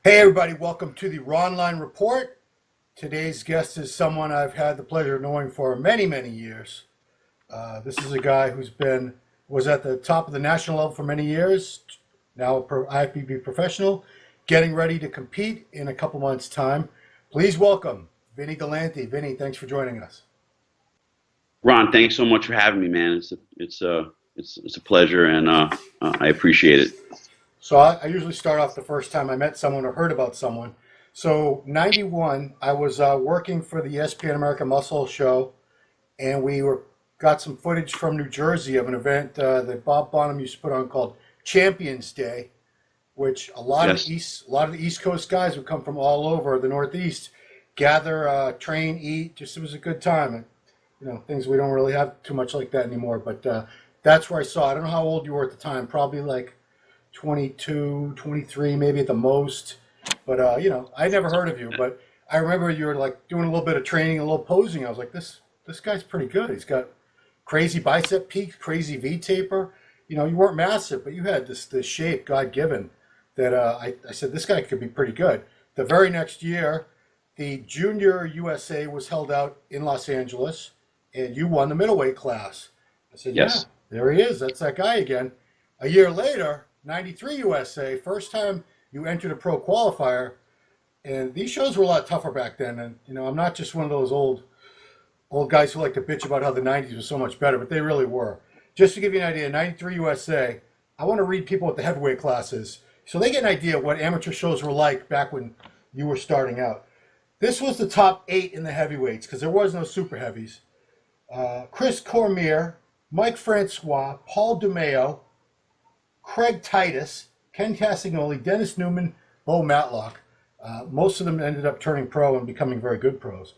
Hey everybody, welcome to the Ronline Report. Today's guest is someone I've had the pleasure of knowing for many, many years. This is a guy was at the top of the national level for many years, now a IFBB professional, getting ready to compete in a couple months' time. Please welcome Vinny Galanti. Vinny, thanks for joining us. Ron, thanks so much for having me, man. It's a pleasure, and I appreciate it. So I usually start off the first time I met someone or heard about someone. So 91, I was working for the ESPN American Muscle show, and got some footage from New Jersey of an event that Bob Bonham used to put on called Champions Day, which Yes. a lot of the East Coast guys would come from all over the Northeast, gather, train, eat. Just it was a good time, and things we don't really have too much like that anymore. But that's where I saw. I don't know how old you were at the time. Probably like 22, 23, maybe at the most. But I never heard of you. But I remember you were like doing a little bit of training, a little posing. I was like, this guy's pretty good. He's got crazy bicep peaks, crazy V taper. You weren't massive, but you had this shape God given that I said this guy could be pretty good. The very next year, the Junior USA was held out in Los Angeles, and you won the middleweight class. I said, yeah, Yes. there he is. That's that guy again. A year later, 93 USA, first time you entered a pro qualifier, and these shows were a lot tougher back then. And I'm not just one of those old guys who like to bitch about how the 90s was so much better, but they really were. Just to give you an idea, 93 USA, I want to read people what the heavyweight class is, so they get an idea of what amateur shows were like back when you were starting out. This was the top 8 in the heavyweights, because there was no super heavies. Chris Cormier, Mike Francois, Paul DeMeo, Craig Titus, Ken Castagnoli, Dennis Newman, Bo Matlock. Most of them ended up turning pro and becoming very good pros.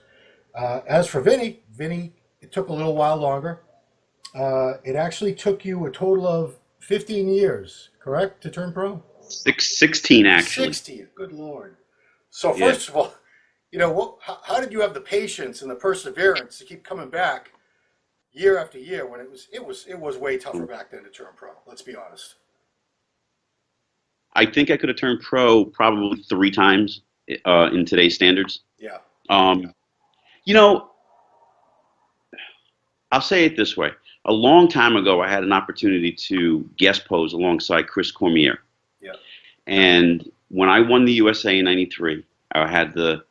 As for Vinny, it took a little while longer. It actually took you a total of 15 years, correct, to turn pro? 16 actually. 16, good Lord. So Yeah. first of all, how did you have the patience and the perseverance to keep coming back year after year when it was way tougher back then to turn pro? Let's be honest. I think I could have turned pro probably 3 times in today's standards. Yeah. Um, you know, I'll say it this way. A long time ago, I had an opportunity to guest pose alongside Chris Cormier. Yeah. And when I won the USA in '93, I had the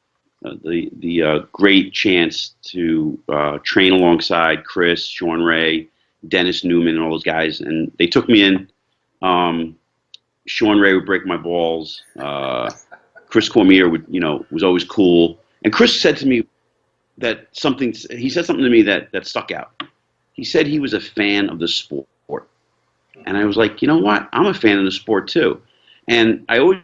great chance to train alongside Chris, Sean Ray, Dennis Newman, and all those guys. And they took me in. Sean Ray would break my balls. Chris Cormier was always cool. And Chris said to me he said something to me that stuck out. He said he was a fan of the sport. And I was like, you know what? I'm a fan of the sport too. And I always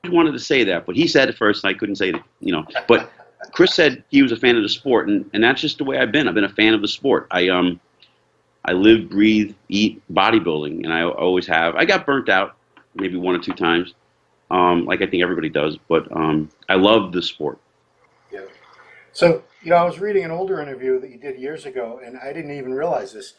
wanted to say that, but he said it first and I couldn't say it, But Chris said he was a fan of the sport, and that's just the way I've been. I've been a fan of the sport. I live, breathe, eat bodybuilding, and I always have. I got burnt out maybe 1 or 2 times, like I think everybody does, but I love the sport. Yeah. So, I was reading an older interview that you did years ago, and I didn't even realize this.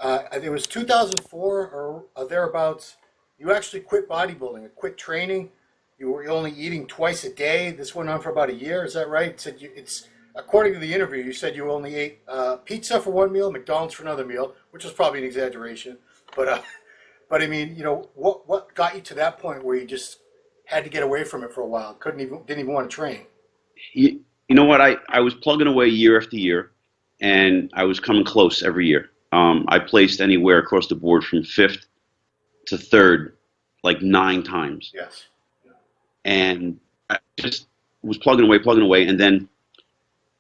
It was 2004 or thereabouts. You actually quit bodybuilding, quit training. You were only eating twice a day. This went on for about a year. Is that right? It said it's according to the interview. You said you only ate pizza for one meal, McDonald's for another meal, which was probably an exaggeration. But I mean, what got you to that point where you just had to get away from it for a while? Didn't even want to train. You know what? I was plugging away year after year, and I was coming close every year. I placed anywhere across the board from 5th to 3rd, like 9 times. Yes. And I just was plugging away, and then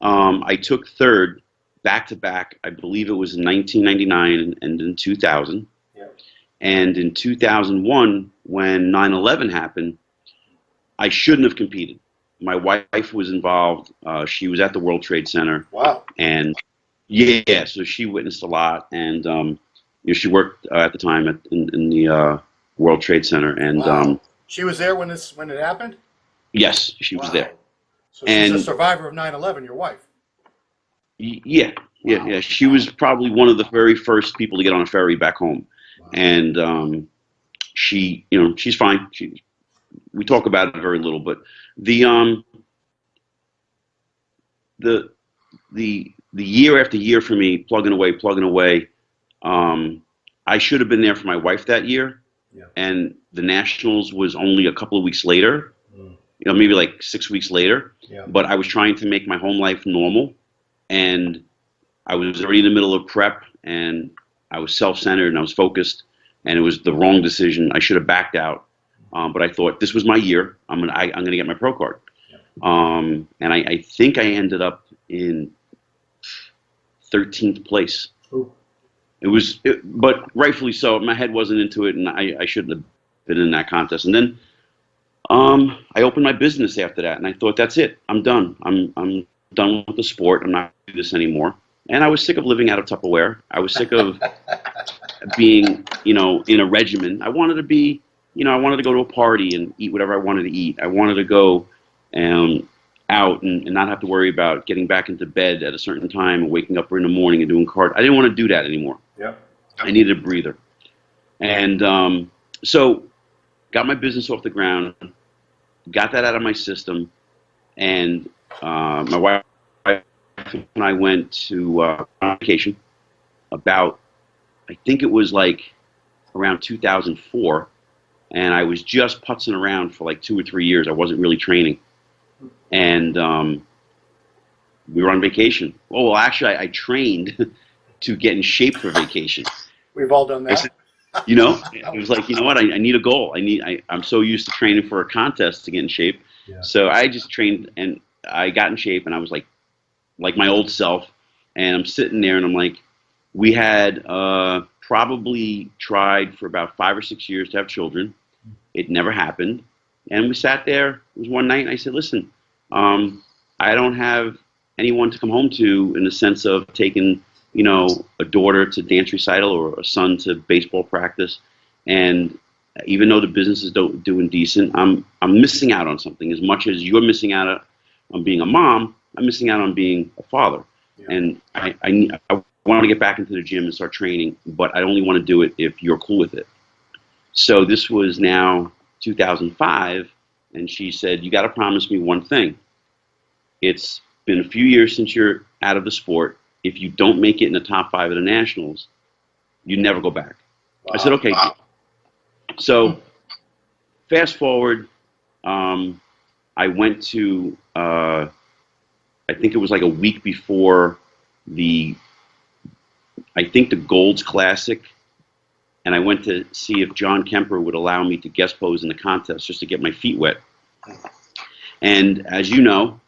I took 3rd back to back. I believe it was in 1999 and in 2000. Yeah. And in 2001, when 9/11 happened, I shouldn't have competed. My wife was involved. She was at the World Trade Center. Wow. And yeah, so she witnessed a lot, and she worked at the time in the World Trade Center, and Wow. She was there when it happened? yes, she was there. So she's a And survivor of 9/11, your wife. yeah, Wow. yeah. She was probably one of the very first people to get on a ferry back home, Wow. and she's fine. She we talk about it very little, but the the the year after year for me, plugging away. I should have been there for my wife that year, Yeah. and the nationals was only a couple of weeks later. You know, maybe like 6 weeks later. Yeah. But I was trying to make my home life normal, and I was already in the middle of prep, and I was self-centered and I was focused, and it was the wrong decision. I should have backed out, but I thought this was my year. I'm gonna get my pro card, and I think I ended up in 13th place. Ooh. But rightfully so. My head wasn't into it, and I shouldn't have been in that contest. And then I opened my business after that, and I thought, that's it. I'm done. I'm done with the sport. I'm not going to do this anymore. And I was sick of living out of Tupperware. I was sick of being, in a regimen. I wanted to be, I wanted to go to a party and eat whatever I wanted to eat. I wanted to go out and not have to worry about getting back into bed at a certain time and waking up in the morning and doing cardio. I didn't want to do that anymore. Yeah. I needed a breather. And so got my business off the ground, got that out of my system, and my wife and I went to vacation about, I think it was like around 2004, and I was just putzing around for like 2 or 3 years. I wasn't really training. And we were on vacation. Oh, well, actually, I trained to get in shape for vacation. We've all done that. It was like, you know what? I need a goal. I'm so used to training for a contest to get in shape. Yeah. So I just trained, and I got in shape, and I was like my old self. And I'm sitting there, and I'm like, we had probably tried for about 5 or 6 years to have children. It never happened. And we sat there. It was one night, and I said, listen, I don't have anyone to come home to in the sense of taking, a daughter to dance recital or a son to baseball practice. And even though the business is doing decent, I'm missing out on something. As much as you're missing out on being a mom, I'm missing out on being a father. Yeah. And I want to get back into the gym and start training, but I only want to do it if you're cool with it. So this was now 2005, and she said, you got to promise me one thing. It's been a few years since you're out of the sport. If you don't make it in the top 5 of the nationals, you never go back. Wow. I said, okay. Wow. So fast forward, I went to, I think it was like a week before the Gold's Classic, and I went to see if John Kemper would allow me to guest pose in the contest just to get my feet wet. And as you know,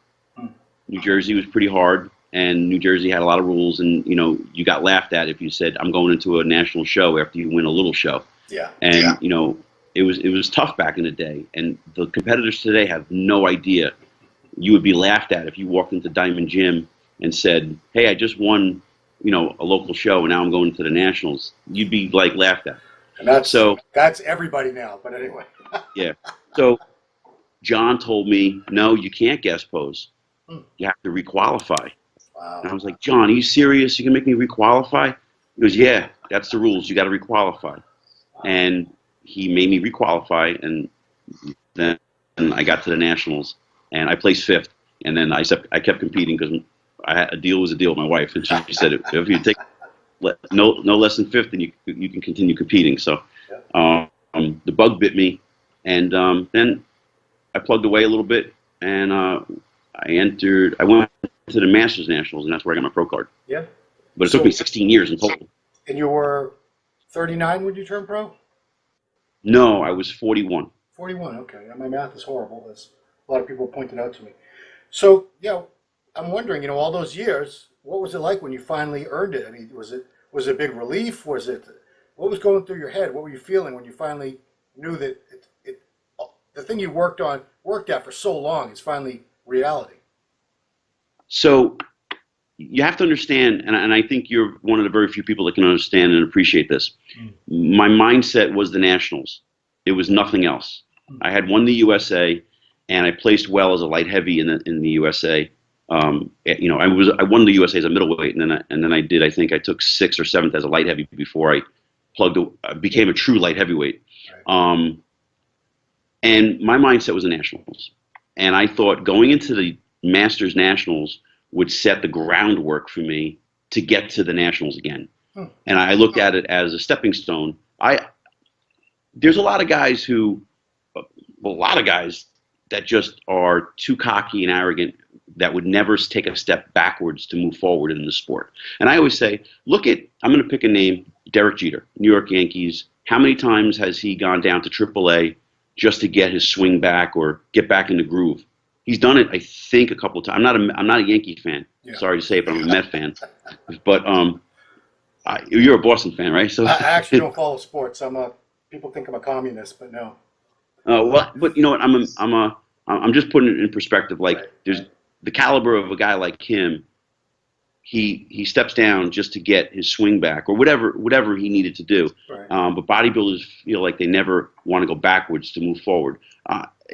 New Jersey was pretty hard, and New Jersey had a lot of rules, and you got laughed at if you said, I'm going into a national show after you win a little show. Yeah. And it was tough back in the day, and the competitors today have no idea. You would be laughed at if you walked into Diamond Gym and said, hey, I just won a local show, and now I'm going to the nationals. You'd be like laughed at. And that's everybody now, but anyway. Yeah. So John told me, no, you can't guest pose. You have to requalify. Wow. And I was like, John, are you serious? You can make me requalify? He goes, yeah, that's the rules. You got to requalify. And he made me requalify, and then I got to the nationals, and I placed 5th. And then I kept competing because a deal was a deal with my wife, and she said, if you take no less than 5th, then you can continue competing. So the bug bit me, and then I plugged away a little bit, and I went to the Masters Nationals, and that's where I got my pro card. Yeah. But it took me 16 years in total. And you were 39 when you turned pro? No, I was 41. 41, okay. My math is horrible, as a lot of people pointed out to me. So, I'm wondering, all those years, what was it like when you finally earned it? I mean, was it a big relief? What was going through your head? What were you feeling when you finally knew that the thing you worked at for so long is finally reality? So you have to understand, and I think you're one of the very few people that can understand and appreciate this. My mindset was the nationals. It was nothing else. I had won the USA, and I placed well as a light heavy in the USA. I won the USA as a middleweight, and then I think I took 6th or 7th as a light heavy before I became a true light heavyweight. Right. And my mindset was the nationals. And I thought going into the Masters Nationals would set the groundwork for me to get to the nationals again. And I looked at it as a stepping stone. There's a lot of guys that just are too cocky and arrogant that would never take a step backwards to move forward in the sport. And I always say, I'm going to pick a name, Derek Jeter, New York Yankees. How many times has he gone down to AAA just to get his swing back or get back in the groove? He's done it, I think, a couple of times. I'm not a Yankee fan. Yeah. Sorry to say it, but I'm a Met fan. But you're a Boston fan, right? So I actually don't follow sports. People think I'm a communist, but no. Well, but you know what? I'm just putting it in perspective. Like, there's the caliber of a guy like him. He steps down just to get his swing back or whatever he needed to do. Right. But bodybuilders feel like they never want to go backwards to move forward.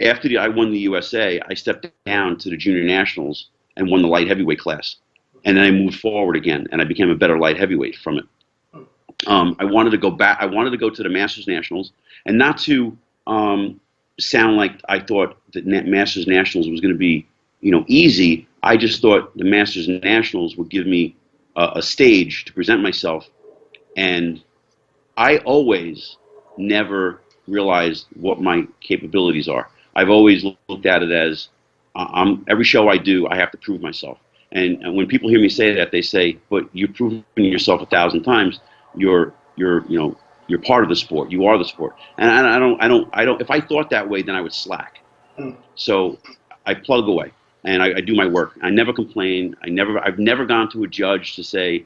After I won the USA, I stepped down to the junior nationals and won the light heavyweight class. And then I moved forward again, and I became a better light heavyweight from it. I wanted to go back. I wanted to go to the Masters Nationals, and not to sound like I thought that Masters Nationals was going to be, easy. I just thought the Masters Nationals would give me a stage to present myself, and I always never realized what my capabilities are. I've always looked at it as every show I do, I have to prove myself. And when people hear me say that, they say, "But you've proven yourself 1,000 times. You're part of the sport. You are the sport." And I don't. If I thought that way, then I would slack. So I plug away and I do my work. I never complain. I've never gone to a judge to say,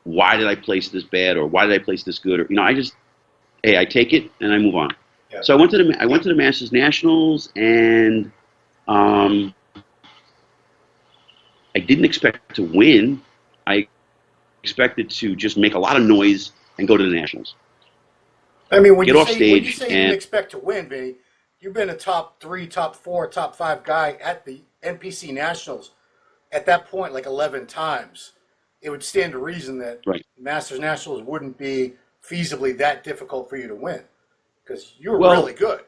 "Why did I place this bad?" or "Why did I place this good?" Or I take it and I move on. Yeah. So I went to the Masters Nationals, and I didn't expect to win. I expected to just make a lot of noise and go to the nationals. I mean, when you say you didn't expect to win, Vinny, you've been a top 3, top 4, top 5 guy at the NPC Nationals. At that point, like 11 times, it would stand to reason that Masters Nationals wouldn't be feasibly that difficult for you to win because you're really good.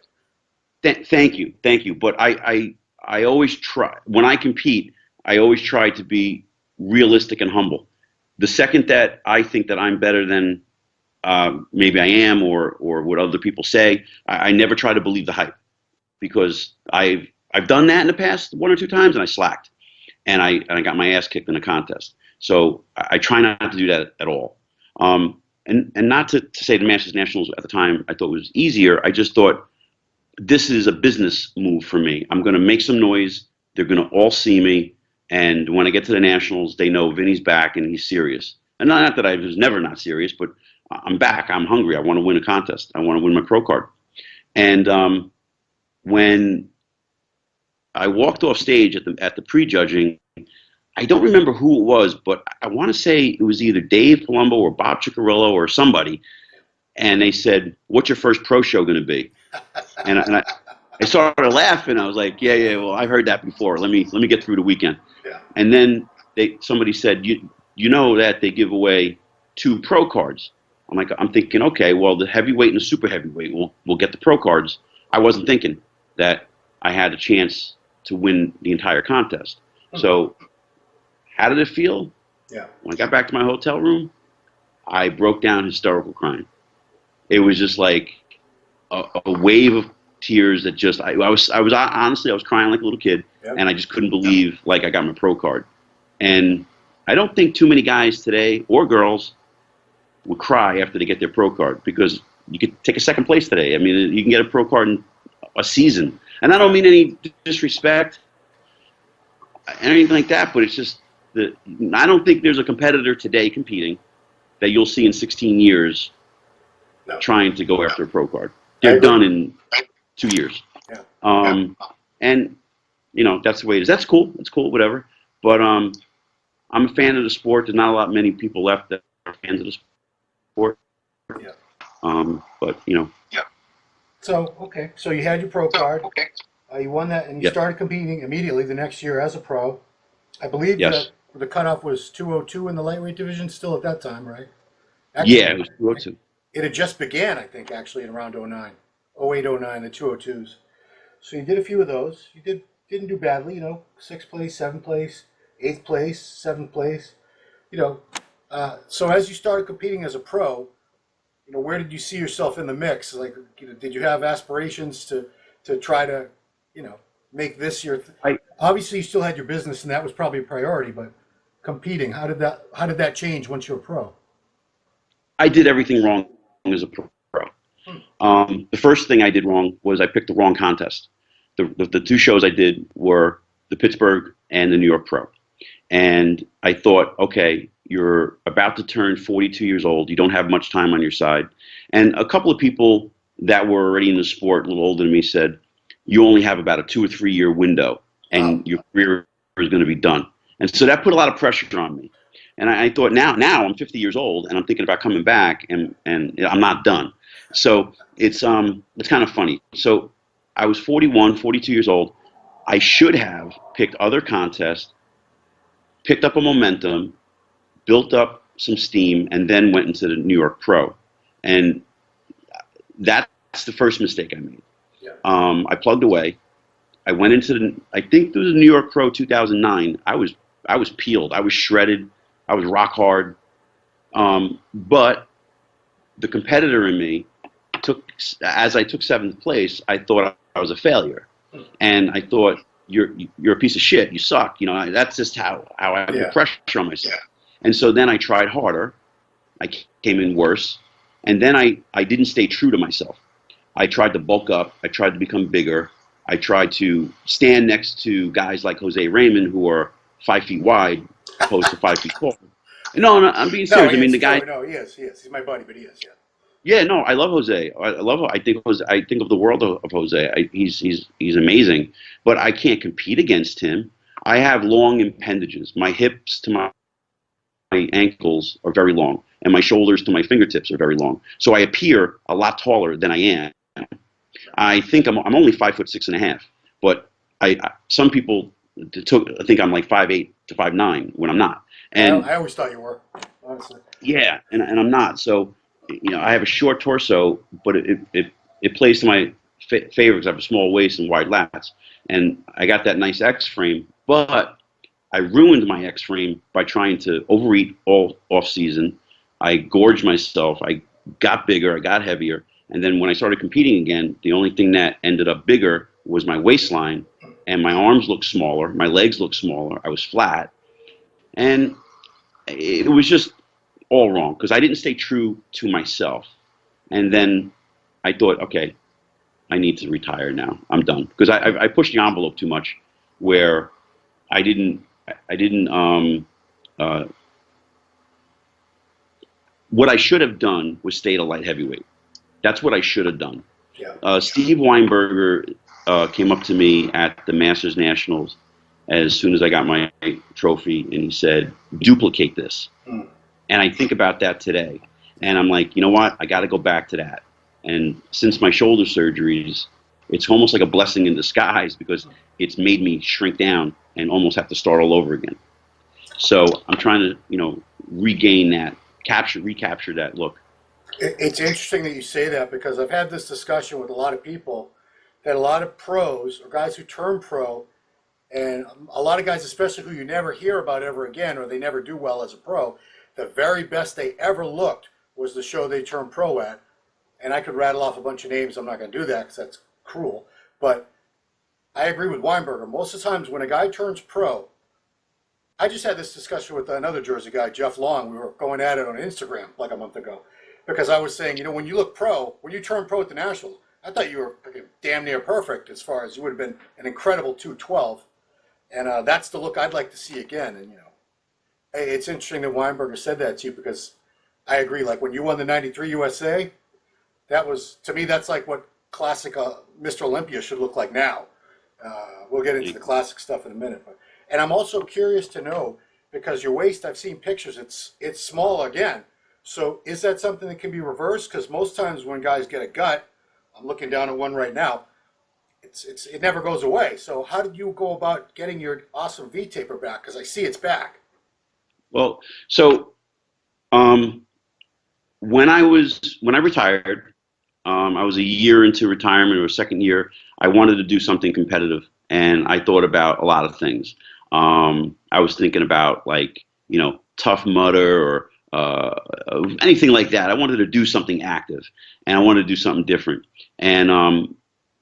Thank you. But I always try when I compete. I always try to be realistic and humble. The second that I think that I'm better than maybe I am or what other people say, I never try to believe the hype, because I've done that in the past 1 or 2 times and I slacked and I got my ass kicked in a contest. So I try not to do that at all. And not to say the Masters Nationals at the time I thought was easier. I just thought this is a business move for me. I'm going to make some noise. They're going to all see me. And when I get to the Nationals, they know Vinny's back and he's serious. And not that I was never not serious, but I'm back. I'm hungry. I want to win a contest. I want to win my pro card. And when I walked off stage at the prejudging, I don't remember who it was, but I want to say it was either Dave Palumbo or Bob Ciccarello or somebody. And they said, "What's your first pro show going to be?" And I started laughing. I was like, yeah, well, I've heard that before. Let me get through the weekend. Yeah. And then somebody said, you know that they give away 2 pro cards. I'm thinking, okay, well, the heavyweight and the super heavyweight will get the pro cards. I wasn't thinking that I had a chance to win the entire contest. Mm-hmm. So how did it feel? Yeah. When I got back to my hotel room, I broke down hysterical crying. It was just like a wave of tears that just I was honestly I was crying like a little kid. Yep. And I just couldn't believe like I got my pro card. And I don't think too many guys today or girls would cry after they get their pro card, because you could take a second place today. I mean, you can get a pro card in a season. And I don't mean any disrespect, anything like that, but it's just that I don't think there's a competitor today competing that you'll see in 16 years trying to go after a pro card. They're done in 2 years. Yeah. And, that's the way it is. That's cool. It's cool, whatever. But I'm a fan of the sport. There's not many people left that are fans of the sport. Yeah. But. Yeah. So, okay. So you had your pro card. Okay. You won that, and you started competing immediately the next year as a pro. I believe that the cutoff was 202 in the lightweight division still at that time, right? Actually, it was 202. It had just began, I think, actually, in around 09. 08, 09, the 202s. So you did a few of those. Didn't do badly, sixth place, seventh place, eighth place, seventh place. You know, so as you started competing as a pro, where did you see yourself in the mix? Like, did you have aspirations to try to, make this your? Obviously, you still had your business, and that was probably a priority. But competing, how did that change once you were pro? I did everything wrong as a pro. The first thing I did wrong was I picked the wrong contest. The two shows I did were the Pittsburgh and the New York Pro. And I thought, okay, you're about to turn 42 years old. You don't have much time on your side. And a couple of people that were already in the sport, a little older than me, said, you only have about a 2 or 3 year window and your career is going to be done. And so that put a lot of pressure on me. And I thought, now I'm 50 years old and I'm thinking about coming back and I'm not done. So it's kind of funny. So I was 41, 42 years old. I should have picked other contests, picked up a momentum, built up some steam, and then went into the New York Pro. And that's the first mistake I made. Yeah. I plugged away. I went into I think it was the New York Pro 2009. I was peeled. I was shredded. I was rock hard. But the competitor in me as I took seventh place, I thought I was a failure. And I thought, you're a piece of shit. You suck. That's just how I put pressure on myself. Yeah. And so then I tried harder. I came in worse. And then I didn't stay true to myself. I tried to bulk up. I tried to become bigger. I tried to stand next to guys like Jose Raymond, who are 5 feet wide, opposed to 5 feet tall. No, I'm being serious. I mean, the guy. No, he is. He's my buddy, but he is. Yeah. Yeah, no, I love Jose. I think of the world of Jose. He's amazing, but I can't compete against him. I have long appendages. My hips to my ankles are very long, and my shoulders to my fingertips are very long. So I appear a lot taller than I am. I think I'm only 5'6.5", but some people think I'm like 5'8" to 5'9" when I'm not. And I always thought you were, honestly. Yeah, and I'm not. So. I have a short torso, but it plays to my favor because I have a small waist and wide lats. And I got that nice X frame, but I ruined my X frame by trying to overeat all off season. I gorged myself. I got bigger. I got heavier. And then when I started competing again, the only thing that ended up bigger was my waistline, and my arms looked smaller. My legs looked smaller. I was flat. And it was just all wrong because I didn't stay true to myself. And then I thought, okay, I need to retire now. I'm done because I pushed the envelope too much, where I didn't. What I should have done was stay at a light heavyweight. That's what I should have done. Yeah. Steve Weinberger came up to me at the Masters Nationals as soon as I got my trophy, and he said, "Duplicate this." And I think about that today. And I'm like, you know what? I got to go back to that. And since my shoulder surgeries, it's almost like a blessing in disguise because it's made me shrink down and almost have to start all over again. So I'm trying to, regain that, recapture that look. It's interesting that you say that because I've had this discussion with a lot of people that a lot of pros or guys who turn pro, and a lot of guys, especially who you never hear about ever again or they never do well as a pro, the very best they ever looked was the show they turned pro at. And I could rattle off a bunch of names. I'm not going to do that because that's cruel. But I agree with Weinberger. Most of the times when a guy turns pro, I just had this discussion with another Jersey guy, Jeff Long. We were going at it on Instagram like a month ago. Because I was saying, when you look pro, when you turn pro at the Nationals, I thought you were damn near perfect as far as you would have been an incredible 212. And that's the look I'd like to see again. And, it's interesting that Weinberger said that to you because I agree. Like when you won the 93 USA, that was, to me, that's like what classic Mr. Olympia should look like now. We'll get into the classic stuff in a minute. And I'm also curious to know, because your waist, I've seen pictures, it's small again. So is that something that can be reversed? Because most times when guys get a gut, I'm looking down at one right now, it never goes away. So how did you go about getting your awesome V-taper back? Because I see it's back. Well, so when I retired, I was a year into retirement or second year. I wanted to do something competitive, and I thought about a lot of things. I was thinking about like, Tough Mudder or anything like that. I wanted to do something active, and I wanted to do something different. And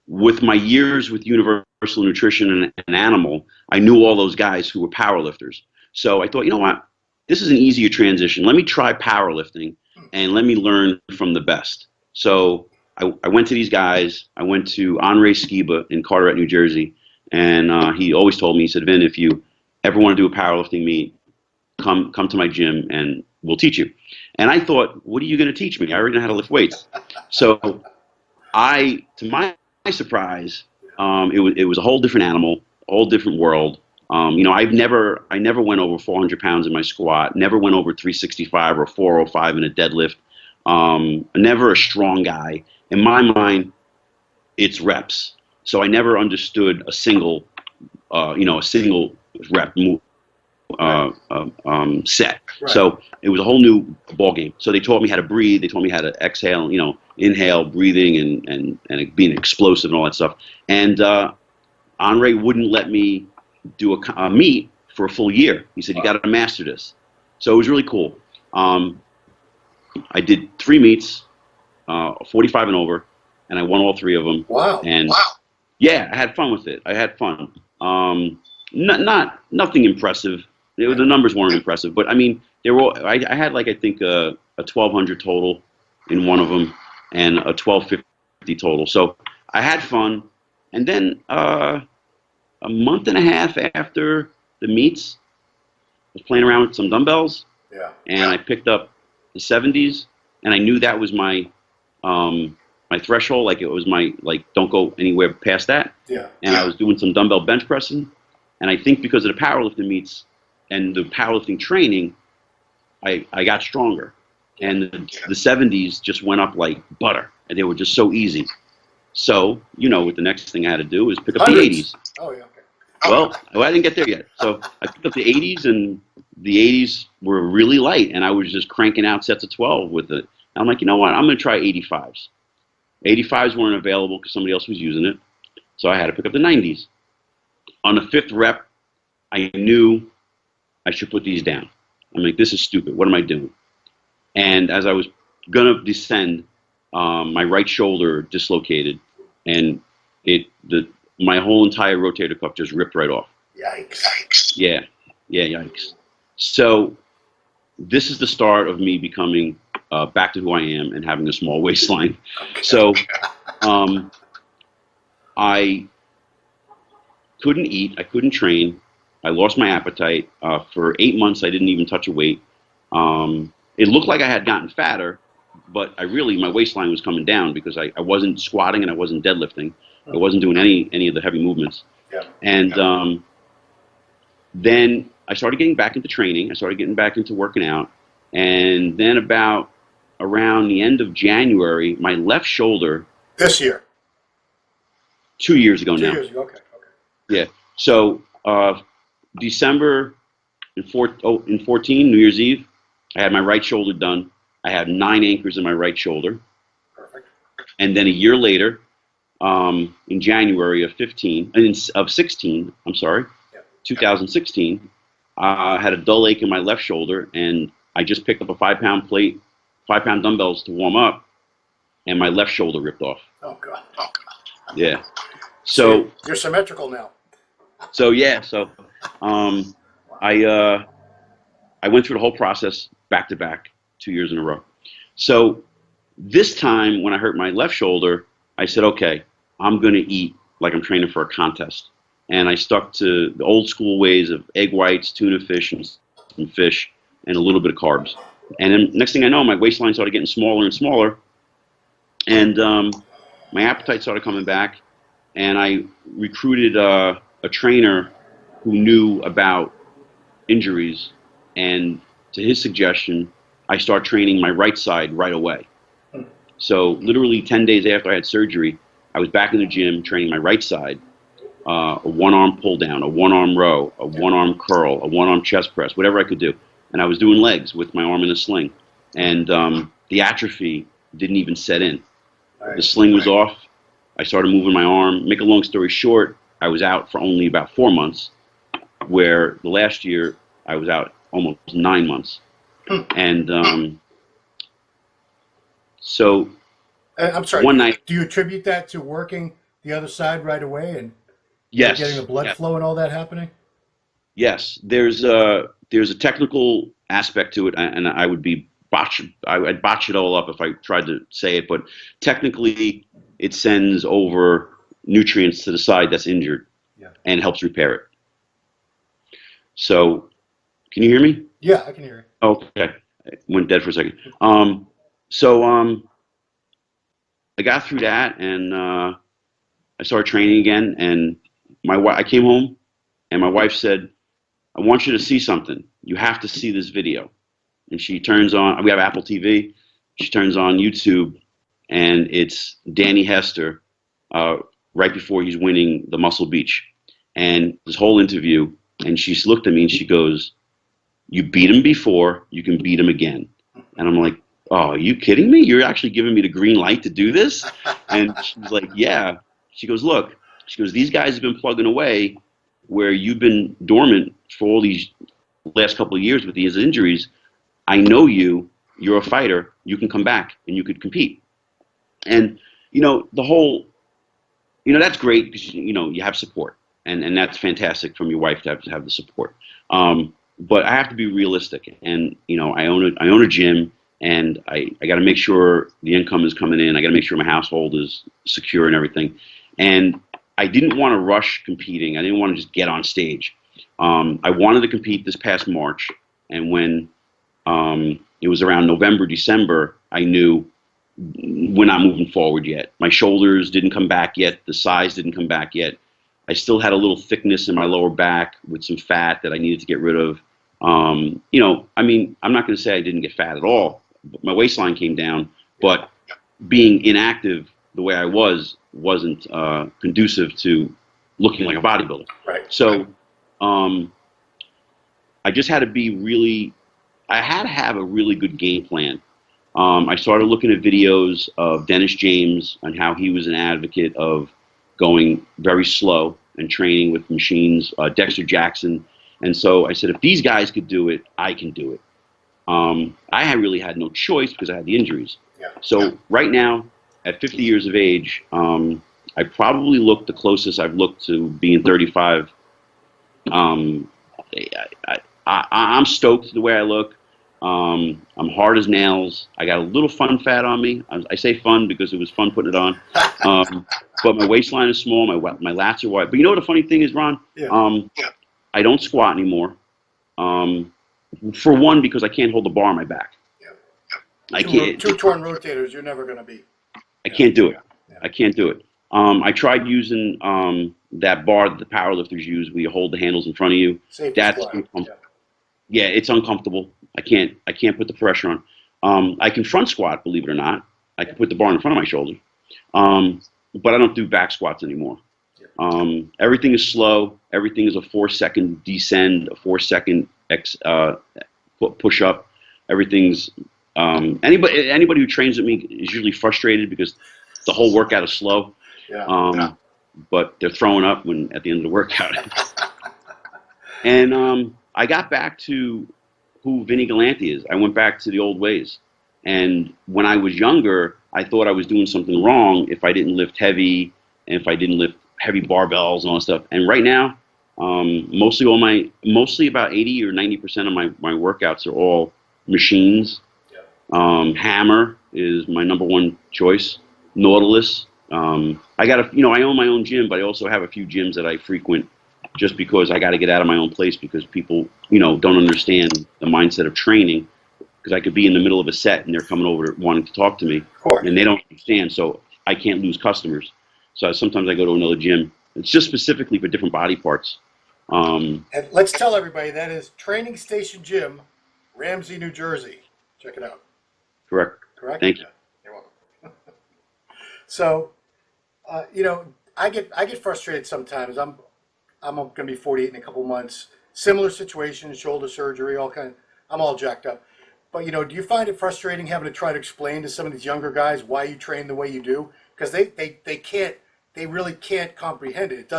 with my years with Universal Nutrition and Animal, I knew all those guys who were powerlifters. So I thought, you know what? This is an easier transition. Let me try powerlifting, and let me learn from the best. So I went to these guys. I went to Henri Skiba in Carteret, New Jersey, and he always told me, he said, Vin, if you ever want to do a powerlifting meet, come to my gym and we'll teach you. And I thought, what are you going to teach me? I already know how to lift weights. So to my surprise, it was a whole different animal, a whole different world. I never went over 400 pounds in my squat, never went over 365 or 405 in a deadlift. Never a strong guy. In my mind, it's reps. So I never understood a single rep move, set. Right. So it was a whole new ball game. So they taught me how to breathe. They taught me how to exhale, inhale, breathing, and being explosive and all that stuff. And Henri wouldn't let me do a meet for a full year. He said, you got to master this. So it was really cool. I did 3 meets, 45 and over, and I won all 3 of them. Wow. And yeah, I had fun with it. I had fun. Nothing impressive. The numbers weren't impressive, but I mean, they were all, I had like, I think a 1200 total in one of them and a 1250 total. So I had fun. And then a month and a half after the meets, I was playing around with some dumbbells. Yeah. And I picked up the 70s, and I knew that was my my threshold. Like it was my, don't go anywhere past that. Yeah. And I was doing some dumbbell bench pressing, and I think because of the powerlifting meets and the powerlifting training, I got stronger, and the 70s just went up like butter, and they were just so easy. So what the next thing I had to do was pick up the 80s. Oh yeah. Okay. Well, I didn't get there yet. So I picked up the 80s, and the 80s were really light, and I was just cranking out sets of 12 with it. And I'm like, you know what? I'm going to try 85s. 85s weren't available because somebody else was using it, so I had to pick up the 90s. On the 5th rep, I knew I should put these down. I'm like, this is stupid. What am I doing? And as I was going to descend, my right shoulder dislocated, and my whole entire rotator cuff just ripped right off. Yikes. Yeah, yikes. So this is the start of me becoming back to who I am and having a small waistline. So I couldn't eat. I couldn't train. I lost my appetite. For 8 months, I didn't even touch a weight. It looked like I had gotten fatter, but my waistline was coming down because I wasn't squatting and I wasn't deadlifting. I wasn't doing any of the heavy movements. Yeah. And then I started getting back into training. I started getting back into working out. And then around the end of January, my left shoulder. This year? 2 years ago now. 2 years ago, okay. Yeah. So December in 14, New Year's Eve, I had my right shoulder done. I had 9 anchors in my right shoulder. Perfect. And then a year later, in January of 16, I'm sorry, 2016, I had a dull ache in my left shoulder, and I just picked up a 5-pound plate, 5-pound dumbbells to warm up, and my left shoulder ripped off. Oh God. Yeah. So you're symmetrical now. So yeah. So I went through the whole process back to back 2 years in a row. So this time when I hurt my left shoulder, I said, okay, I'm going to eat like I'm training for a contest. And I stuck to the old school ways of egg whites, tuna fish, and fish, and a little bit of carbs. And then next thing I know, my waistline started getting smaller and smaller. And my appetite started coming back. And I recruited a trainer who knew about injuries. And to his suggestion, I started training my right side right away. So literally 10 days after I had surgery, I was back in the gym training my right side. A one-arm pull down, a one-arm row, a one-arm curl, a one-arm chest press, whatever I could do. And I was doing legs with my arm in a sling. And the atrophy didn't even set in. The sling was off. I started moving my arm. Make a long story short, I was out for only about 4 months, where the last year I was out almost 9 months. And so I'm sorry. one night, Do you attribute that to working the other side right away and yes, getting the blood flow and all that happening? yes, there's a technical aspect to it, and I'd botch it all up if I tried to say it, but technically it sends over nutrients to the side that's injured and helps repair it. So, can you hear me? Yeah, I can hear you. Okay, it went dead for a second. I got through that, and I started training again. And I came home, and my wife said, "I want you to see something. You have to see this video." And she turns on. We have Apple TV. She turns on YouTube, and it's Danny Hester right before he's winning the Muscle Beach, and this whole interview. And she looked at me and she goes, "You beat him before, you can beat him again." And I'm like, "Oh, are you kidding me? You're actually giving me the green light to do this?" And she's like, "Yeah." She goes, "Look," she goes, "these guys have been plugging away where you've been dormant for all these last couple of years with these injuries. I know you're a fighter, you can come back and you could compete." And, the whole, that's great because, you have support. And that's fantastic from your wife to have the support. But I have to be realistic. And, I own a gym, and I got to make sure the income is coming in. I got to make sure my household is secure and everything. And I didn't want to rush competing. I didn't want to just get on stage. I wanted to compete this past March. And when it was around November, December, I knew we're not moving forward yet. My shoulders didn't come back yet. The size didn't come back yet. I still had a little thickness in my lower back with some fat that I needed to get rid of. I'm not going to say I didn't get fat at all. My waistline came down, but being inactive the way I wasn't conducive to looking like a bodybuilder. Right. So I just had to I had to have a really good game plan. I started looking at videos of Dennis James and how he was an advocate of going very slow and training with machines, Dexter Jackson. And so I said, if these guys could do it, I can do it. I really had no choice because I had the injuries. Yeah. So right now, at 50 years of age, I probably look the closest I've looked to being 35. I'm stoked the way I look. I'm hard as nails. I got a little fun fat on me. I say fun because it was fun putting it on. But my waistline is small. My lats are wide. But you know what the funny thing is, Ron? Yeah. I don't squat anymore. For one, because I can't hold the bar on my back. Yeah. I can't. Two torn rotators, you're never going to beat. I can't do it. Yeah. I can't do it. I tried using that bar that the powerlifters use where you hold the handles in front of you. That's uncomfortable. Yeah, it's uncomfortable. I can't put the pressure on. I can front squat, believe it or not. I can put the bar in front of my shoulder. But I don't do back squats anymore. Everything is slow. Everything is a 4-second descend, a 4-second push up. Everything's anybody who trains with me is usually frustrated because the whole workout is slow. Yeah. But they're throwing up at the end of the workout. And I got back to who Vinny Galanti is. I went back to the old ways. And when I was younger, I thought I was doing something wrong if I didn't lift heavy and if I didn't lift heavy barbells and all that stuff. And right now, mostly about 80 or 90% of my workouts are all machines. Yeah. Hammer is my number one choice. Nautilus. I own my own gym, but I also have a few gyms that I frequent just because I got to get out of my own place because people, don't understand the mindset of training. Because I could be in the middle of a set and they're coming over wanting to talk to me, and they don't understand. So I can't lose customers. So sometimes I go to another gym. It's just specifically for different body parts. And let's tell everybody that is Training Station Gym, Ramsey, New Jersey. Check it out. Correct. Thank you. You're welcome. So, I get frustrated sometimes. I'm going to be 48 in a couple months. Similar situation, shoulder surgery, I'm all jacked up. But do you find it frustrating having to try to explain to some of these younger guys why you train the way you do? Because they really can't comprehend it.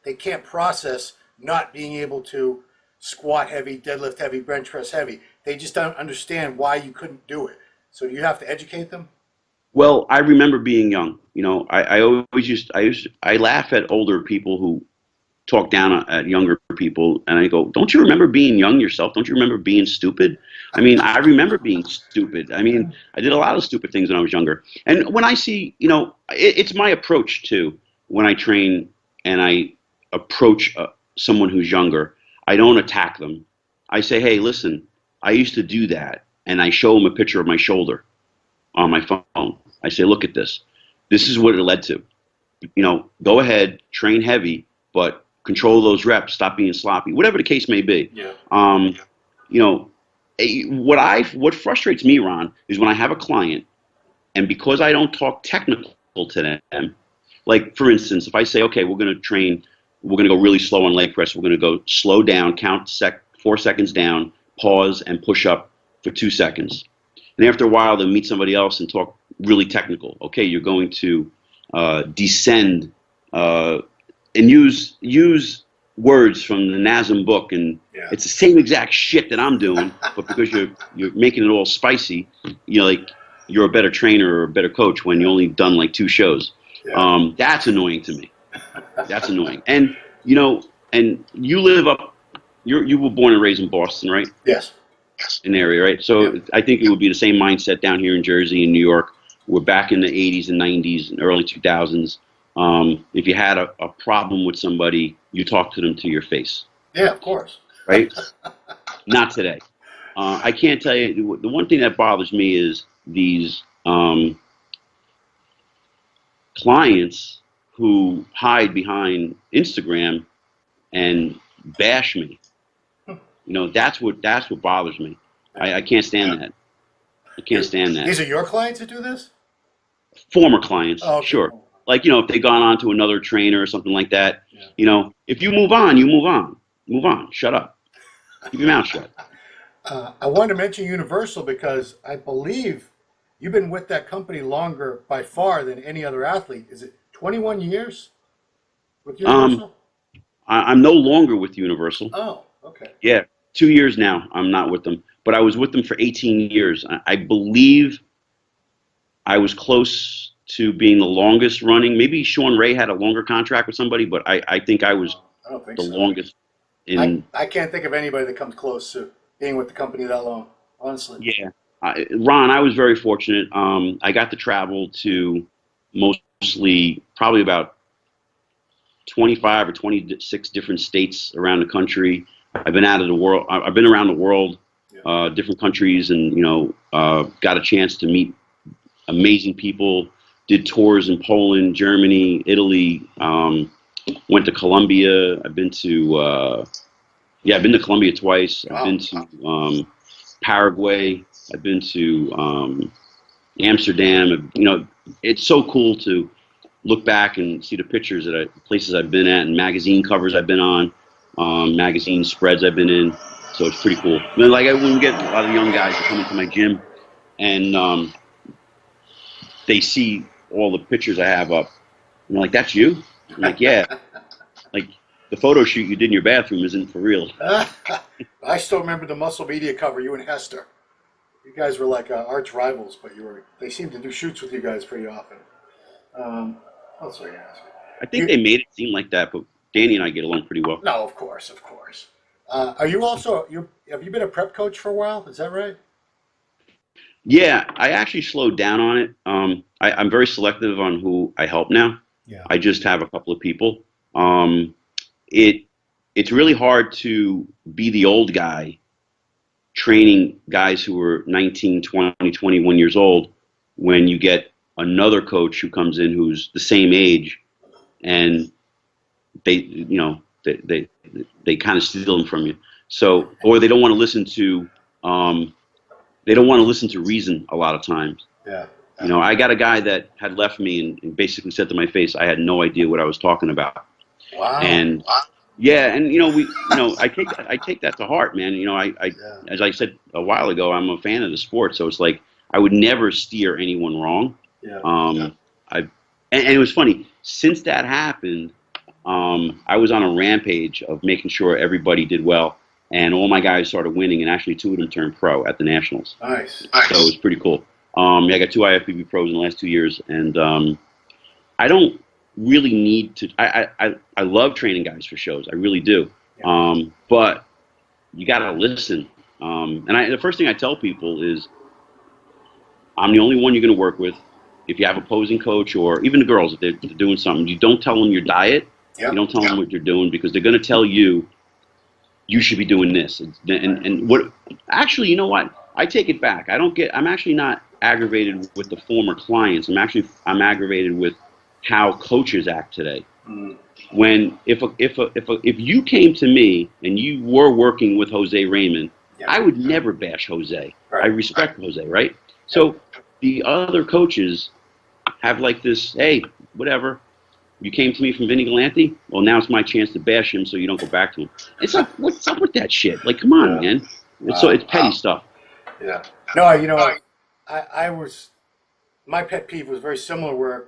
They can't process not being able to squat heavy, deadlift heavy, bench press heavy. They just don't understand why you couldn't do it. So do you have to educate them? Well, I remember being young. I laugh at older people who talk down at younger people, and I go, don't you remember being young yourself? Don't you remember being stupid? I mean, I remember being stupid. I mean, I did a lot of stupid things when I was younger. And when I see, it's my approach too. When I train and I approach someone who's younger, I don't attack them. I say, hey, listen, I used to do that. And I show them a picture of my shoulder on my phone. I say, look at this. This is what it led to. Go ahead, train heavy, but control those reps, stop being sloppy, whatever the case may be. Yeah. What frustrates me, Ron, is when I have a client, and because I don't talk technical to them, like for instance, if I say, okay, we're going to go really slow on leg press, we're going to go slow down, count 4 seconds down, pause, and push up for 2 seconds. And after a while, they'll meet somebody else and talk really technical. Okay, you're going to descend and use words from the NASM book, and it's the same exact shit that I'm doing, but because you're making it all spicy, you're a better trainer or a better coach when you only done like 2 shows. Yeah. That's annoying to me. That's annoying. And and you live up. You were born and raised in Boston, right? Yes. In the area, right? So I think it would be the same mindset down here in Jersey and New York. We're back in the 80s and 90s and early 2000s. If you had a problem with somebody, you talk to them to your face. Yeah, of course. Right? Not today. I can't tell you. The one thing that bothers me is these clients who hide behind Instagram and bash me. That's what bothers me. I can't stand that. I can't stand that. These are your clients that do this? Former clients, oh, okay. Sure. Like, if they've gone on to another trainer or something like that, if you move on, you move on. Move on. Shut up. Keep your mouth shut. I wanted to mention Universal because I believe you've been with that company longer by far than any other athlete. Is it 21 years with Universal? I'm no longer with Universal. Oh, okay. Yeah, 2 years now I'm not with them. But I was with them for 18 years. I believe I was close to being the longest running. Maybe Sean Ray had a longer contract with somebody, but I think I was longest. I can't think of anybody that comes close to being with the company that long, honestly. Yeah. Ron, I was very fortunate. I got to travel to mostly probably about 25 or 26 different states around the country. I've been out of the world. I've been around the world, different countries, and got a chance to meet amazing people. Did tours in Poland, Germany, Italy. Went to Colombia. I've been to Colombia twice. I've been to Paraguay. I've been to Amsterdam. It's so cool to look back and see the pictures places I've been at, and magazine covers I've been on, magazine spreads I've been in. So it's pretty cool. When we get a lot of young guys that come into my gym, and they see all the pictures I have up, and they're like, "That's you?" I'm like, "Yeah." Like, the photo shoot you did in your bathroom isn't for real. I still remember the Muscle Media cover, you and Hester. You guys were like arch rivals, but they seemed to do shoots with you guys pretty often. What else was I going to ask you? I think they made it seem like that, but Danny and I get along pretty well. No, of course. Are you also, have you been a prep coach for a while? Is that right? Yeah, I actually slowed down on it. I'm very selective on who I help now. Yeah. I just have a couple of people. It's really hard to be the old guy training guys who are 19, 20, 21 years old when you get another coach who comes in who's the same age, and they kind of steal them from you. So, or they don't want to listen to reason a lot of times. Yeah. I got a guy that had left me and basically said to my face, I had no idea what I was talking about. Wow. And Yeah, and I take that to heart, man. Yeah. As I said a while ago, I'm a fan of the sport, so it's like I would never steer anyone wrong. Yeah. I and it was funny since that happened. I was on a rampage of making sure everybody did well, and all my guys started winning, and actually two of them turned pro at the nationals. Nice. So it was pretty cool. Yeah, I got two IFBB pros in the last 2 years, and I don't really need to. I love training guys for shows. I really do. Yeah. But you got to listen. The first thing I tell people is, I'm the only one you're going to work with. If you have a posing coach, or even the girls, if they're doing something, you don't tell them your diet. Yep. You don't tell them what you're doing, because they're going to tell you you should be doing this. And what? Actually, you know what? I take it back. I'm actually not aggravated with the former clients. I'm aggravated with how coaches act today. Mm. When if you came to me and you were working with Jose Raymond, Yeah. I would never bash Jose. Right. I respect Jose, right? So the other coaches have like this, hey, whatever. You came to me from Vinny Galanti? Well, now it's my chance to bash him so you don't go back to him. It's like, what's up with that shit? Like, come on, man. It's petty stuff. Yeah. No, my pet peeve was very similar, where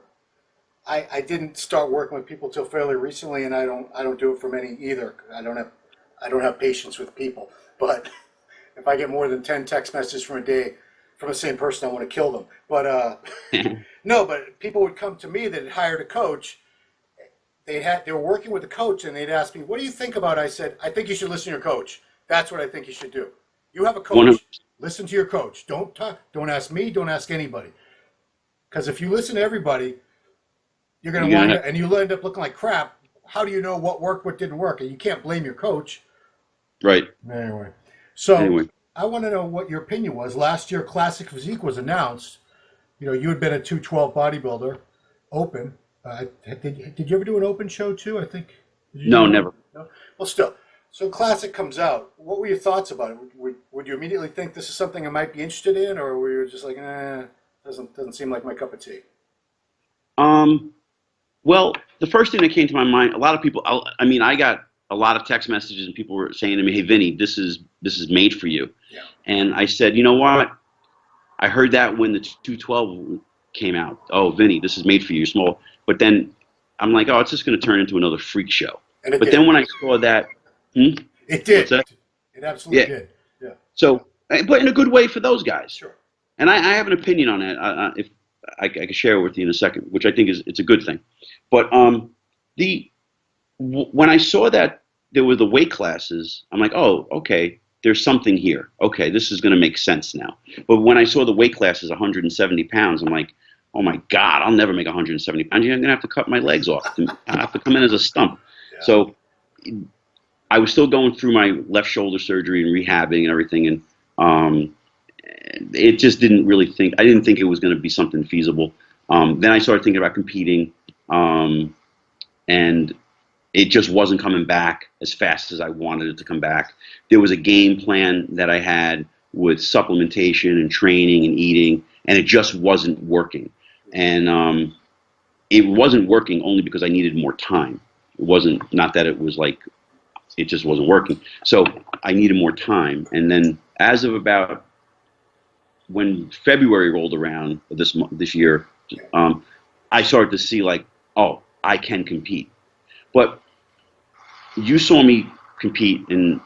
I didn't start working with people till fairly recently, and I don't do it for many either. I don't have patience with people. But if I get more than 10 text messages from a day from the same person, I want to kill them. But no, but people would come to me that had hired a coach. They were working with a coach, and they'd ask me, "What do you think about it?" I said, "I think you should listen to your coach. That's what I think you should do. You have a coach. 100%. Listen to your coach. Don't talk. Don't ask me. Don't ask anybody. Because if you listen to everybody, you're going to wind up, and you'll end up looking like crap. How do you know what worked, what didn't work? And you can't blame your coach." Right. Anyway, so I want to know what your opinion was. Last year, Classic Physique was announced. You had been a 212 bodybuilder, open. Did you ever do an open show too? I think. No, never. No? Well, still. So Classic comes out. What were your thoughts about it? Would you immediately think this is something I might be interested in, or were you just like, doesn't seem like my cup of tea? Well, the first thing that came to my mind, a lot of people. I got a lot of text messages, and people were saying to me, "Hey, Vinny, this is made for you." Yeah. And I said, you know what? I heard that when the 212 came out. Oh, Vinny, this is made for you, small. But then I'm like, oh, it's just going to turn into another freak show. But then when I saw that, it did. What's that? It absolutely did. Yeah. So, but in a good way for those guys. Sure. And I have an opinion on that. If I can share it with you in a second, which I think it's a good thing. But when I saw that there were the weight classes, I'm like, oh, okay, there's something here. Okay, this is going to make sense now. But when I saw the weight classes, 170 pounds, I'm like, oh my God, I'll never make 170 pounds. You're going to have to cut my legs off. I have to come in as a stump. Yeah. So I was still going through my left shoulder surgery and rehabbing and everything. And it just I didn't think it was going to be something feasible. Then I started thinking about competing. And it just wasn't coming back as fast as I wanted it to come back. There was a game plan that I had with supplementation and training and eating, and it just wasn't working. And it wasn't working only because I needed more time. It wasn't, not that it was like, it just wasn't working. So I needed more time. And then as of about when February rolled around this year, I started to see like, oh, I can compete. But you saw me compete in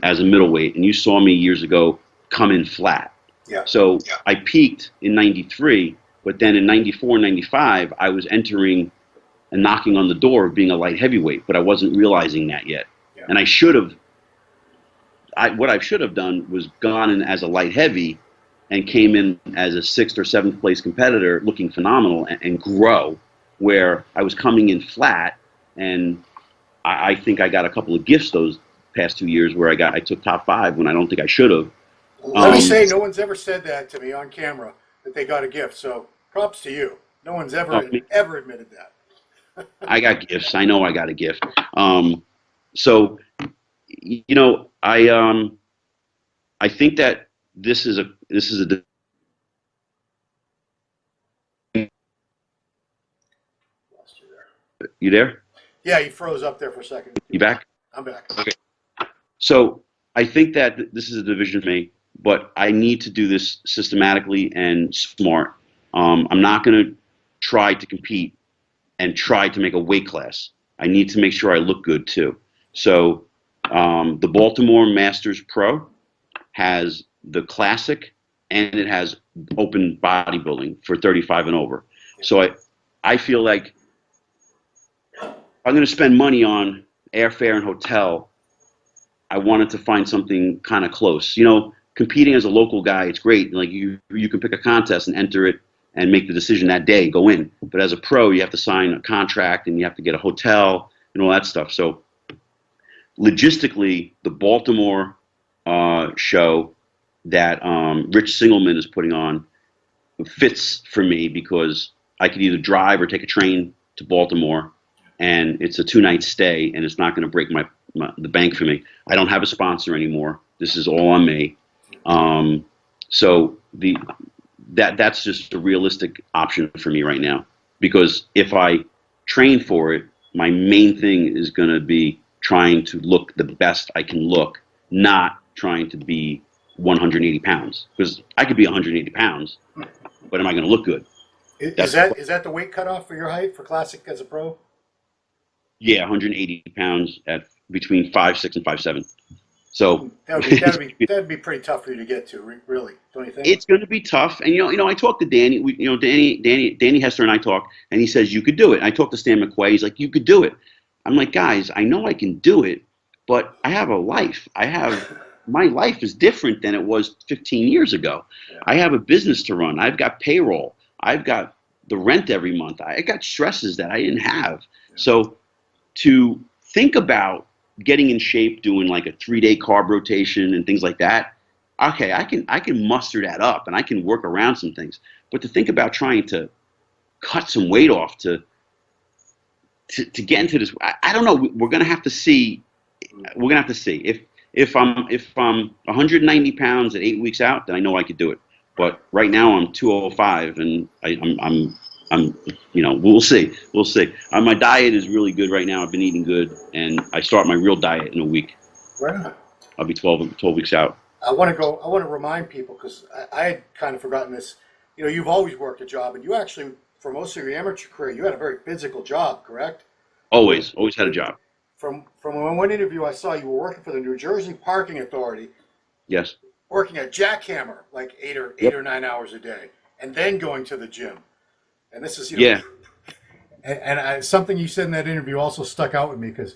as a middleweight, and you saw me years ago come in flat. Yeah. So I peaked in 93, but then in 94, 95, I was entering and knocking on the door of being a light heavyweight, but I wasn't realizing that yet. Yeah. And I should have, what I should have done was gone in as a light heavy and came in as a 6th or 7th place competitor looking phenomenal and grow, where I was coming in flat. And I think I got a couple of gifts those past 2 years where I took top 5 when I don't think I should have. Let me say, no one's ever said that to me on camera, that they got a gift. So props to you. No one's ever admitted that. I got gifts. I know I got a gift. So, I think that this is a. You there? Yeah, you froze up there for a second. You back? I'm back. Okay. So I think that this is a division for me, but I need to do this systematically and smart. I'm not going to try to compete and try to make a weight class. I need to make sure I look good too. So the Baltimore Masters Pro has the classic and it has open bodybuilding for 35 and over. So I feel like I'm going to spend money on airfare and hotel. I wanted to find something kind of close. You know, competing as a local guy, it's great. Like you can pick a contest and enter it and make the decision that day, go in. But as a pro, you have to sign a contract and you have to get a hotel and all that stuff. So logistically, the Baltimore show that Rich Singelman is putting on fits for me because I could either drive or take a train to Baltimore, and it's a 2-night stay, and it's not going to break the bank for me. I don't have a sponsor anymore. This is all on me. So that's just a realistic option for me right now, because if I train for it, my main thing is going to be trying to look the best I can look, not trying to be 180 pounds, because I could be 180 pounds, but am I going to look good? Is that the weight cutoff for your height for classic as a pro? Yeah, 180 pounds at between 5'6" and 5'7". So that'd be pretty tough for you to get to, really, don't you think? it's going to be tough. And you know, I talked to Danny. Danny Hester and I talk, and he says you could do it. And I talked to Stan McQuay. He's like, you could do it. I'm like, guys, I know I can do it, but I have a life. My life is different than it was 15 years ago. Yeah. I have a business to run. I've got payroll. I've got the rent every month. I got stresses that I didn't have. Yeah. So to think about getting in shape, doing like a 3-day carb rotation and things like that, okay, I can muster that up and I can work around some things. But to think about trying to cut some weight off to get into this, I don't know. We're gonna have to see. We're gonna have to see if I'm 190 pounds at 8 weeks out, then I know I could do it. But right now I'm 205, and I'm we'll see. My diet is really good right now. I've been eating good, and I start my real diet in a week. Right on. I'll be 12 weeks out. I want to remind people, because I had kind of forgotten this. You know, you've always worked a job, and you actually, for most of your amateur career, you had a very physical job, correct? Always had a job. From one interview I saw, you were working for the New Jersey Parking Authority. Yes. Working at jackhammer like eight or 9 hours a day, and then going to the gym. And this is yeah. And something you said in that interview also stuck out with me, because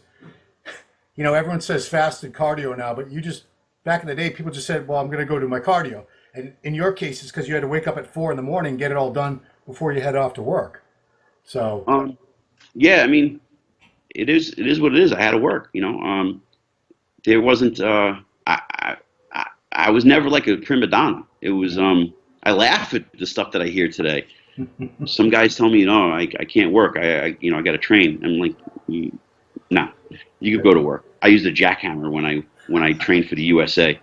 everyone says fasted cardio now, but you just, back in the day, people just said, well, I'm going to go do my cardio. And in your case, it's because you had to wake up at 4 a.m, get it all done before you head off to work. So yeah, I mean, it is what it is. I had to work. There wasn't. I was never like a prima donna. It was. I laugh at the stuff that I hear today. Some guys tell me, I can't work. I got to train. I'm like, nah, you could go to work. I used a jackhammer when I trained for the USA.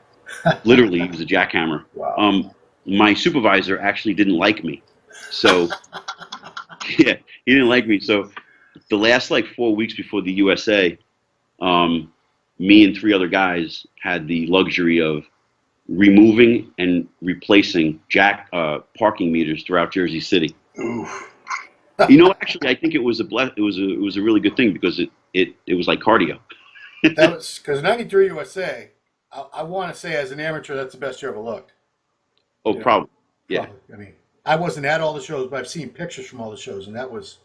Literally used a jackhammer. Wow. My supervisor actually didn't like me, so yeah, he didn't like me. So the last 4 weeks before the USA, me and 3 other guys had the luxury of removing and replacing parking meters throughout Jersey City. Oof. Actually, I think it was a really good thing, because it was like cardio. That was because 93 USA. I want to say, as an amateur, that's the best you ever looked. Oh, probably. Yeah. Probably. I mean, I wasn't at all the shows, but I've seen pictures from all the shows, and that was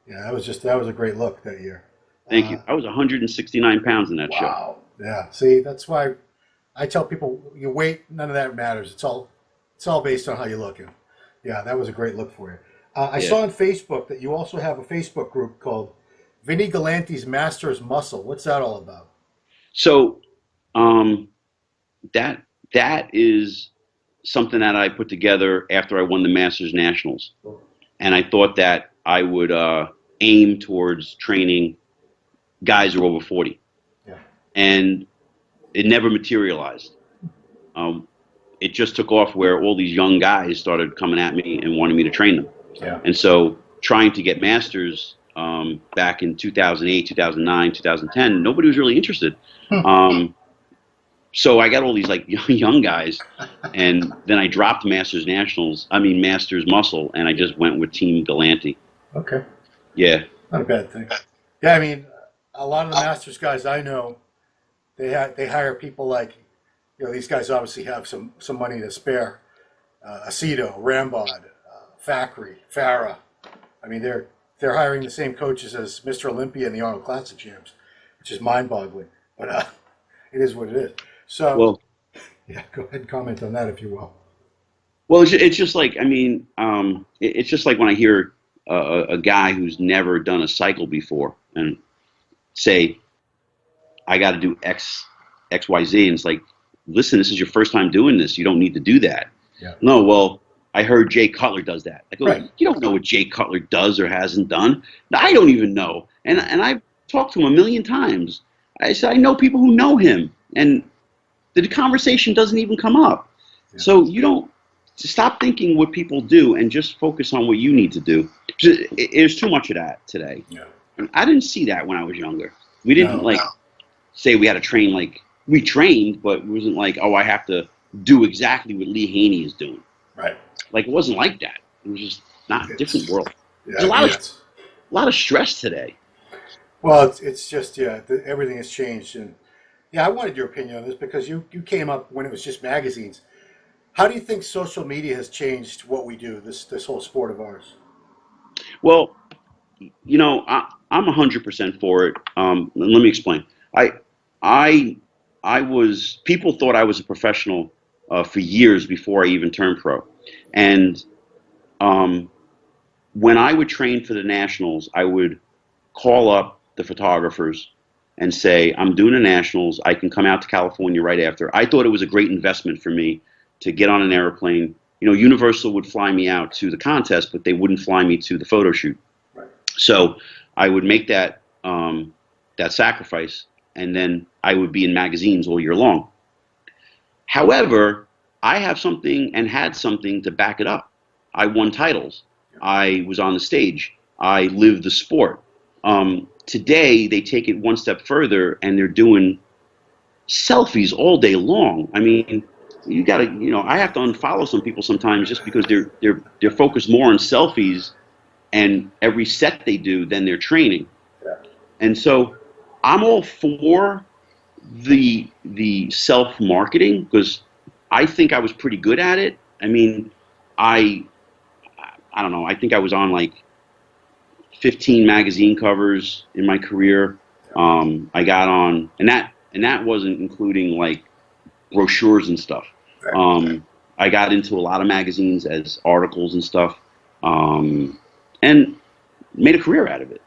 a great look that year. Thank you. I was 169 pounds in that show. Wow. Yeah. See, that's why I tell people, your weight, none of that matters. It's all based on how you're looking. Yeah, that was a great look for you. I saw on Facebook that you also have a Facebook group called Vinny Galanti's Masters Muscle. What's that all about? So, that is something that I put together after I won the Masters Nationals, and I thought that I would aim towards training guys who are over 40. Yeah. And it never materialized. It just took off where all these young guys started coming at me and wanting me to train them. Yeah. And so trying to get masters, back in 2008, 2009, 2010. Nobody was really interested. Hmm. So I got all these like young guys, and then I dropped Masters Muscle, and I just went with Team Galanti. Okay. Yeah. Not a bad thing. Yeah, I mean, a lot of the Masters guys I know, they hire people like, these guys obviously have some money to spare. Aceto, Rambod, Fackery, Farah. I mean, they're hiring the same coaches as Mr. Olympia and the Arnold Classic champs, which is mind-boggling. But it is what it is. So, Well, yeah, go ahead and comment on that if you will. well, it's just like it's just like when I hear a guy who's never done a cycle before and say, I got to do X, Y, Z, and it's like, listen, this is your first time doing this. You don't need to do that. Yeah. No, well, I heard Jay Cutler does that. I go, Right. You don't know what Jay Cutler does or hasn't done. I don't even know. And I've talked to him a million times. I said, I know people who know him, and the conversation doesn't even come up. Yeah. So you don't stop thinking what people do and just focus on what you need to do. There's too much of that today. Yeah. And I didn't see that when I was younger. We didn't No. say we had to train like we trained, but it wasn't like, oh, I have to do exactly what Lee Haney is doing. Right. Like, it wasn't like that. It was just not a different world. Yeah, There's a lot of stress today. Well, it's just, everything has changed. And yeah, I wanted your opinion on this because you came up when it was just magazines. How do you think social media has changed what we do, this whole sport of ours? Well, I'm 100% for it. Let me explain. I people thought I was a professional for years before I even turned pro. And when I would train for the Nationals, I would call up the photographers and say, I'm doing the Nationals. I can come out to California right after. I thought it was a great investment for me to get on an airplane. Universal would fly me out to the contest, but they wouldn't fly me to the photo shoot. Right. So I would make that sacrifice, and then I would be in magazines all year long. However, I have something and had something to back it up. I won titles. I was on the stage. I lived the sport. Today, they take it one step further, and they're doing selfies all day long. I mean, you got to, I have to unfollow some people sometimes just because they're focused more on selfies and every set they do than their training. Yeah. And so I'm all for the self-marketing because I think I was pretty good at it. I mean, I don't know. I think I was on like 15 magazine covers in my career. I got on, and that wasn't including like brochures and stuff. I got into a lot of magazines as articles and stuff, and made a career out of it.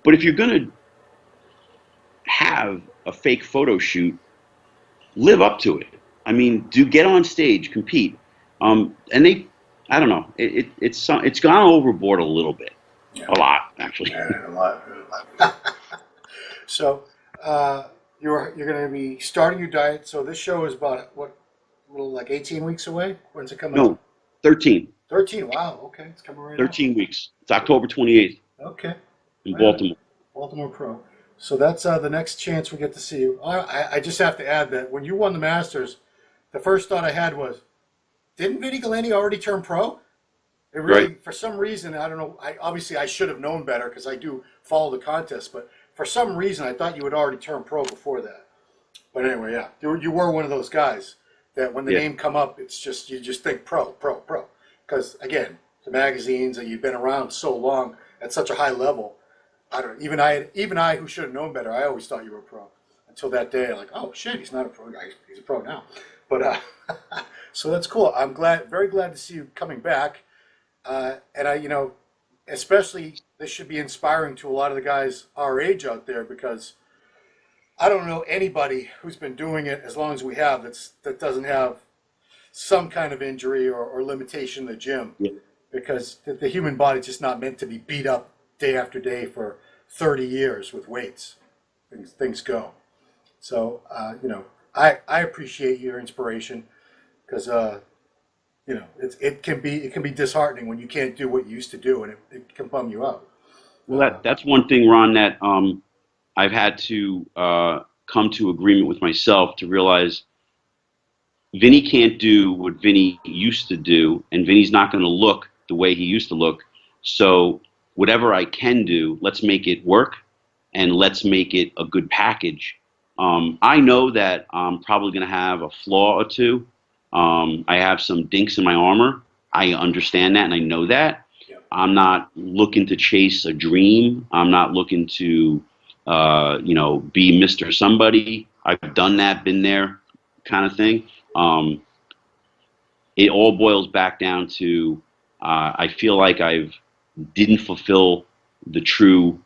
But if you're gonna have a fake photo shoot, live up to it. I mean, get on stage, compete. And I don't know, it's gone overboard a little bit, Yeah. a lot actually. Yeah, a lot. So you're going to be starting your diet. So this show is about like 18 weeks away. When's it coming? No, 13. 13. Wow. Okay, it's coming right 13 weeks. It's October 28th up. Okay. in Right. Baltimore. Baltimore Pro. So that's the next chance we get to see you. I just have to add that when you won the Masters, the first thought I had was, didn't Vinny Galanti already turn pro? It really, Right. for some reason, I don't know. Obviously I should have known better because I do follow the contest, but for some reason I thought you had already turned pro before that. But anyway, yeah, you were one of those guys that when the Yeah. name come up, it's just you just think pro. Because again, the magazines and you've been around so long at such a high level. I don't know, even I who should have known better, I always thought you were a pro until that day. Like, oh shit, he's not a pro guy. He's a pro now. But so that's cool. I'm very glad to see you coming back. And I, especially this should be inspiring to a lot of the guys our age out there because I don't know anybody who's been doing it as long as we have that doesn't have some kind of injury or limitation in the gym. Yeah. Because the human body's just not meant to be beat up day after day for 30 years with weights. Things go. So, I appreciate your inspiration because it can be disheartening when you can't do what you used to do, and it can bum you out. Well, that's one thing, Ron, that I've had to come to agreement with myself to realize Vinny can't do what Vinny used to do, and Vinny's not going to look the way he used to look. So whatever I can do, let's make it work, and let's make it a good package. I know that I'm probably going to have a flaw or two. I have some dinks in my armor. I understand that, and I know that. I'm not looking to chase a dream. I'm not looking to, be Mr. Somebody. I've done that, been there, kind of thing. It all boils back down to I feel like I didn't fulfill the true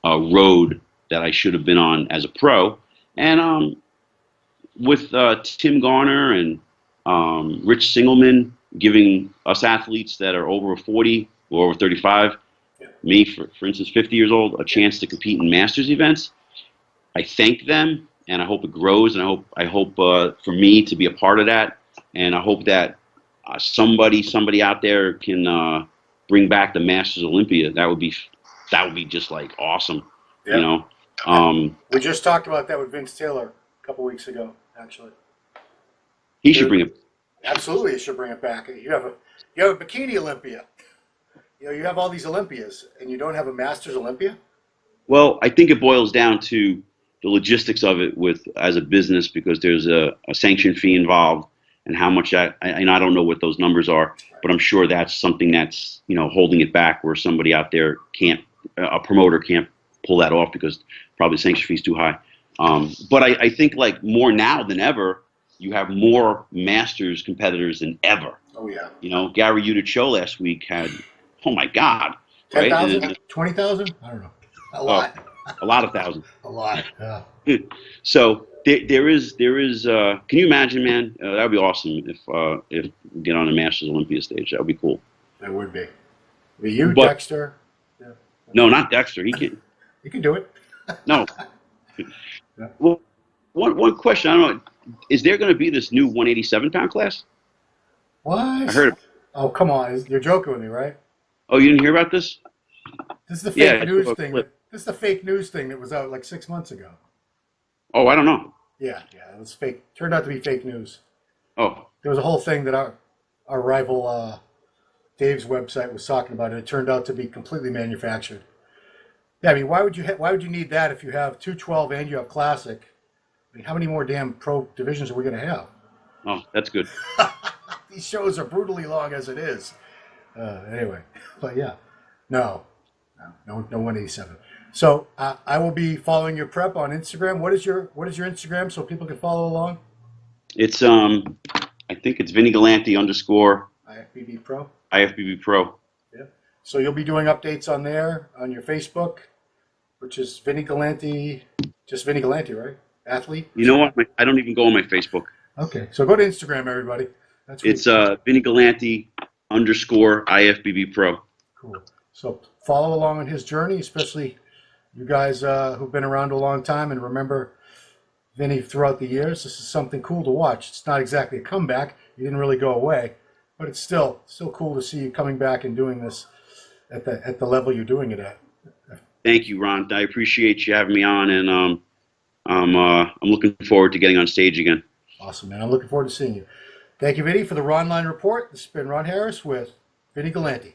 road that I should have been on as a pro. And with Tim Garner and Rich Singelman giving us athletes that are over 40 or over 35, me, for instance, 50 years old, a chance to compete in Masters events. I thank them, and I hope it grows, and I hope for me to be a part of that, and I hope that somebody out there can bring back the Masters Olympia. That would be just like awesome, We just talked about that with Vince Taylor a couple weeks ago, actually. He should bring it. Absolutely, he should bring it back. You have a bikini Olympia. You have all these Olympias, and you don't have a Masters Olympia? Well, I think it boils down to the logistics of it as a business, because there's a sanction fee involved, and how much and I don't know what those numbers are, but I'm sure that's something that's holding it back, where somebody out there a promoter can't pull that off because probably the sanction fee is too high. But I think like more now than ever, you have more Masters competitors than ever. Oh yeah. Gary Udich show last week had, oh my God, 10,000, right? 20,000? I don't know. A lot. A lot of thousands. A lot. Yeah. So there is. Can you imagine, man? That would be awesome if we get on the Masters Olympia stage. That would be cool. That would be. You, Dexter? Yeah. No, not Dexter. He can. You can do it. No. Yeah. Well, one question. I don't know. Is there going to be this new 187-pound class? What? I heard. Oh, come on! You're joking with me, right? Oh, you didn't hear about this? This is the fake news thing. This is the fake news thing that was out like 6 months ago. Oh, I don't know. Yeah, it was fake. Turned out to be fake news. Oh. There was a whole thing that our rival Dave's website was talking about, and it turned out to be completely manufactured. Yeah, I mean, why would you need that if you have 212 and you have Classic? I mean, how many more damn pro divisions are we going to have? Oh, that's good. These shows are brutally long as it is. Anyway, but yeah, no 187. So I will be following your prep on Instagram. What is your Instagram so people can follow along? It's I think it's Vinny Galanti _ IFBB Pro. IFBB Pro. Yeah. So you'll be doing updates on there on your Facebook, which is Vinny Galanti, just Vinny Galanti, right? Athlete. You know what? I don't even go on my Facebook. Okay, so go to Instagram, everybody. It's Vinny Galanti _ IFBB Pro. Cool. So follow along on his journey, especially you guys who've been around a long time and remember Vinny throughout the years. This is something cool to watch. It's not exactly a comeback. You didn't really go away, but it's still cool to see you coming back and doing this at the level you're doing it at. Thank you, Ron. I appreciate you having me on, and I'm looking forward to getting on stage again. Awesome, man. I'm looking forward to seeing you. Thank you, Vinny, for the Ronline report. This has been Ron Harris with Vinny Galanti.